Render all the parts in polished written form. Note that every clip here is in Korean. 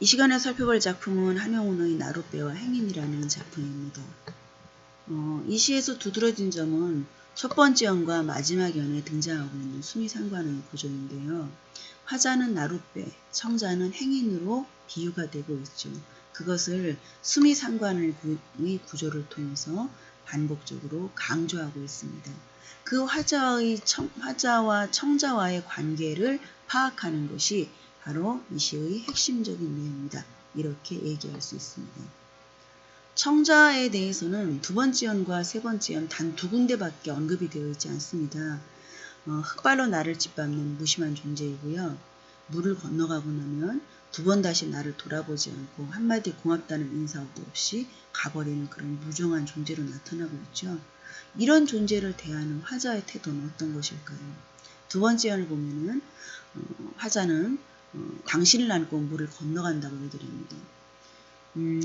이 시간에 살펴볼 작품은 한영운의 나룻배와 행인이라는 작품입니다. 이 시에서 두드러진 점은 첫 번째 연과 마지막 연에 등장하고 있는 수미상관의 구조인데요. 화자는 나룻배, 청자는 행인으로 비유가 되고 있죠. 그것을 수미상관의 구조를 통해서 반복적으로 강조하고 있습니다. 그 화자와 청자와의 관계를 파악하는 것이 바로 이 시의 핵심적인 내용이다. 이렇게 얘기할 수 있습니다. 청자에 대해서는 두 번째 연과 세 번째 연 단 두 군데밖에 언급이 되어 있지 않습니다. 흙발로 나를 짓밟는 무심한 존재이고요. 물을 건너가고 나면 두 번 다시 나를 돌아보지 않고 한마디 고맙다는 인사도 없이 가버리는 그런 무정한 존재로 나타나고 있죠. 이런 존재를 대하는 화자의 태도는 어떤 것일까요? 두 번째 연을 보면은 화자는 당신을 안고 물을 건너간다고 얘기를 합니다.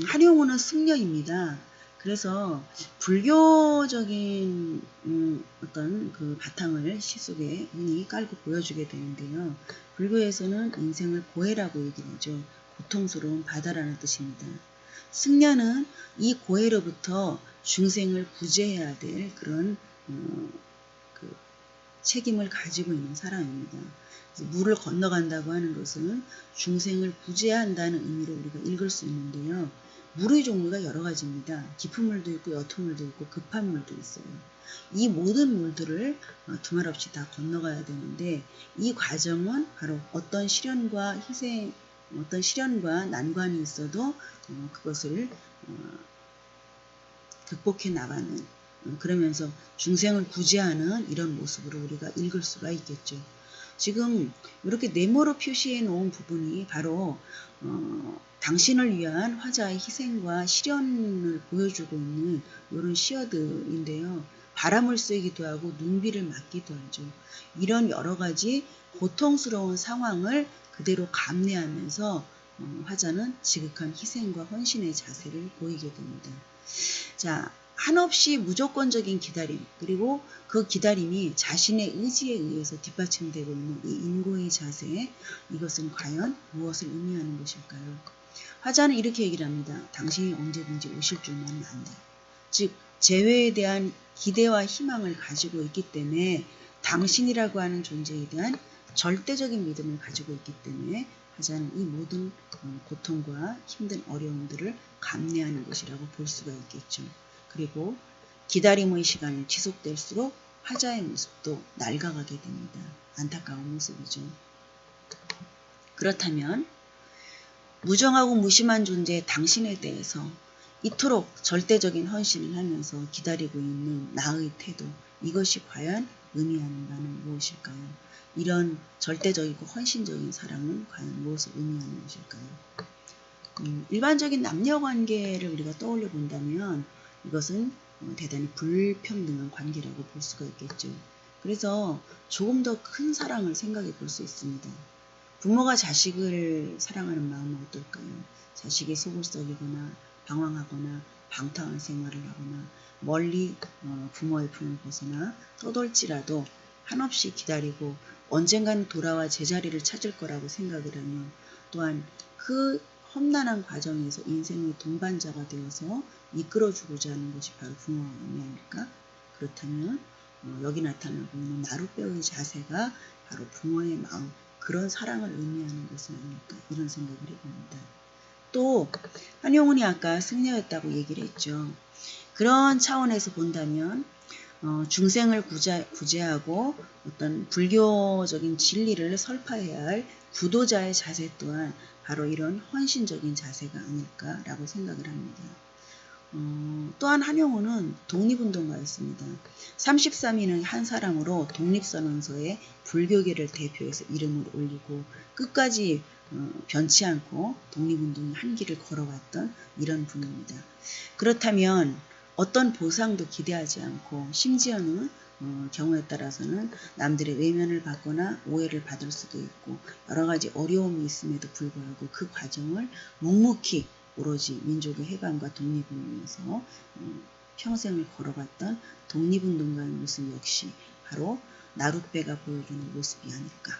한용운은 승려입니다. 그래서 불교적인 어떤 그 바탕을 시 속에 흔히 깔고 보여주게 되는데요. 불교에서는 인생을 고해라고 얘기를 하죠. 고통스러운 바다라는 뜻입니다. 승려는 이 고해로부터 중생을 구제해야 될 그런 그 책임을 가지고 있는 사람입니다. 물을 건너간다고 하는 것은 중생을 구제한다는 의미로 우리가 읽을 수 있는데요. 물의 종류가 여러 가지입니다. 깊은 물도 있고 옅은 물도 있고 급한 물도 있어요. 이 모든 물들을 두말 없이 다 건너가야 되는데 이 과정은 바로 어떤 시련과 희생, 어떤 시련과 난관이 있어도 그것을 극복해 나가는 그러면서 중생을 구제하는 이런 모습으로 우리가 읽을 수가 있겠죠. 지금 이렇게 네모로 표시해 놓은 부분이 바로 당신을 위한 화자의 희생과 시련을 보여주고 있는 이런 시어들인데요. 바람을 쐬기도 하고 눈비를 맞기도 하죠. 이런 여러 가지 고통스러운 상황을 그대로 감내하면서 화자는 지극한 희생과 헌신의 자세를 보이게 됩니다. 자, 한없이 무조건적인 기다림, 그리고 그 기다림이 자신의 의지에 의해서 뒷받침되고 있는 이 인고의 자세, 이것은 과연 무엇을 의미하는 것일까요? 화자는 이렇게 얘기를 합니다. 당신이 언제든지 오실 줄만은 안다. 즉, 재회에 대한 기대와 희망을 가지고 있기 때문에 당신이라고 하는 존재에 대한 절대적인 믿음을 가지고 있기 때문에 화자는 이 모든 고통과 힘든 어려움들을 감내하는 것이라고 볼 수가 있겠죠. 그리고 기다림의 시간이 지속될수록 화자의 모습도 낡아가게 됩니다. 안타까운 모습이죠. 그렇다면 무정하고 무심한 존재 당신에 대해서 이토록 절대적인 헌신을 하면서 기다리고 있는 나의 태도, 이것이 과연 의미하는 바는 무엇일까요? 이런 절대적이고 헌신적인 사랑은 과연 무엇을 의미하는 것일까요? 일반적인 남녀관계를 우리가 떠올려 본다면 이것은 대단히 불평등한 관계라고 볼 수가 있겠죠. 그래서 조금 더 큰 사랑을 생각해 볼 수 있습니다. 부모가 자식을 사랑하는 마음은 어떨까요? 자식이 속을 썩이거나 방황하거나 방탕한 생활을 하거나 멀리 부모의 품을 벗어나 떠돌지라도 한없이 기다리고 언젠간 돌아와 제자리를 찾을 거라고 생각을 하며 또한 그 험난한 과정에서 인생의 동반자가 되어서 이끌어주고자 하는 것이 바로 부모의 마음이 아닐까? 그렇다면 여기 나타나고 있는 나룻배의 자세가 바로 부모의 마음, 그런 사랑을 의미하는 것은 아닐까? 이런 생각을 해봅니다. 또 한용운이 아까 승려였다고 얘기를 했죠. 그런 차원에서 본다면 중생을 구제하고 어떤 불교적인 진리를 설파해야 할 구도자의 자세 또한 바로 이런 헌신적인 자세가 아닐까라고 생각을 합니다. 또한 한용운은 독립운동가였습니다. 33인의 한 사람으로 독립선언서에 불교계를 대표해서 이름을 올리고 끝까지 변치 않고 독립운동의 한 길을 걸어왔던 이런 분입니다. 그렇다면 어떤 보상도 기대하지 않고 심지어는 경우에 따라서는 남들의 외면을 받거나 오해를 받을 수도 있고 여러 가지 어려움이 있음에도 불구하고 그 과정을 묵묵히 오로지 민족의 해방과 독립을 위해서 평생을 걸어갔던 독립운동가의 모습 역시 바로 나룻배가 보여주는 모습이 아닐까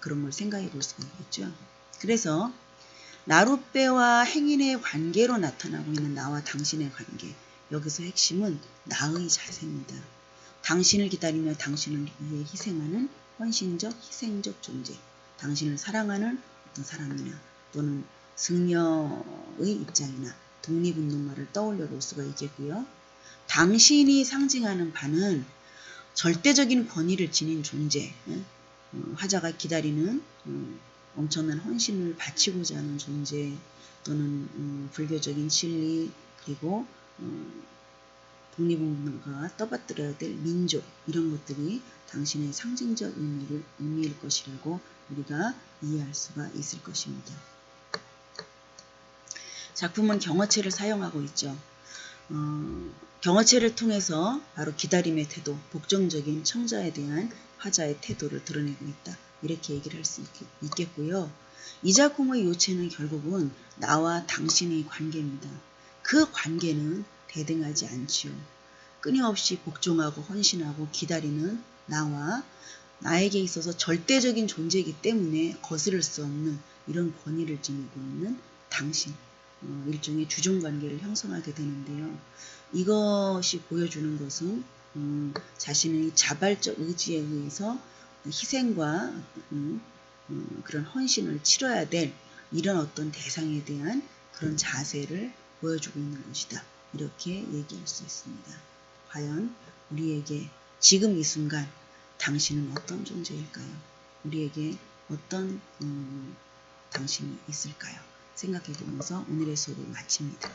그런 걸 생각해 볼 수가 있겠죠. 그래서 나룻배와 행인의 관계로 나타나고 있는 나와 당신의 관계. 여기서 핵심은 나의 자세입니다. 당신을 기다리며 당신을 위해 희생하는 헌신적, 희생적 존재. 당신을 사랑하는 어떤 사람이나 또는 승려의 입장이나 독립운동가를 떠올려 볼 수가 있겠고요. 당신이 상징하는 바는 절대적인 권위를 지닌 존재, 화자가 기다리는 엄청난 헌신을 바치고자 하는 존재, 또는 불교적인 진리, 그리고 독립운동가가 떠받들어야 될 민족, 이런 것들이 당신의 상징적 의미일 것이라고 우리가 이해할 수가 있을 것입니다. 작품은 경어체를 사용하고 있죠. 경어체를 통해서 바로 기다림의 태도, 복종적인 청자에 대한 화자의 태도를 드러내고 있다. 이렇게 얘기를 할 수 있겠고요. 이 작품의 요체는 결국은 나와 당신의 관계입니다. 그 관계는 대등하지 않지요. 끊임없이 복종하고 헌신하고 기다리는 나와 나에게 있어서 절대적인 존재이기 때문에 거스를 수 없는 이런 권위를 지니고 있는 당신, 일종의 주종관계를 형성하게 되는데요. 이것이 보여주는 것은 자신의 자발적 의지에 의해서 희생과 그런 헌신을 치러야 될 이런 어떤 대상에 대한 그런 자세를 보여주고 있는 것이다. 이렇게 얘기할 수 있습니다. 과연 우리에게 지금 이 순간 당신은 어떤 존재일까요? 우리에게 어떤 당신이 있을까요? 생각해 보면서 오늘의 수업을 마칩니다.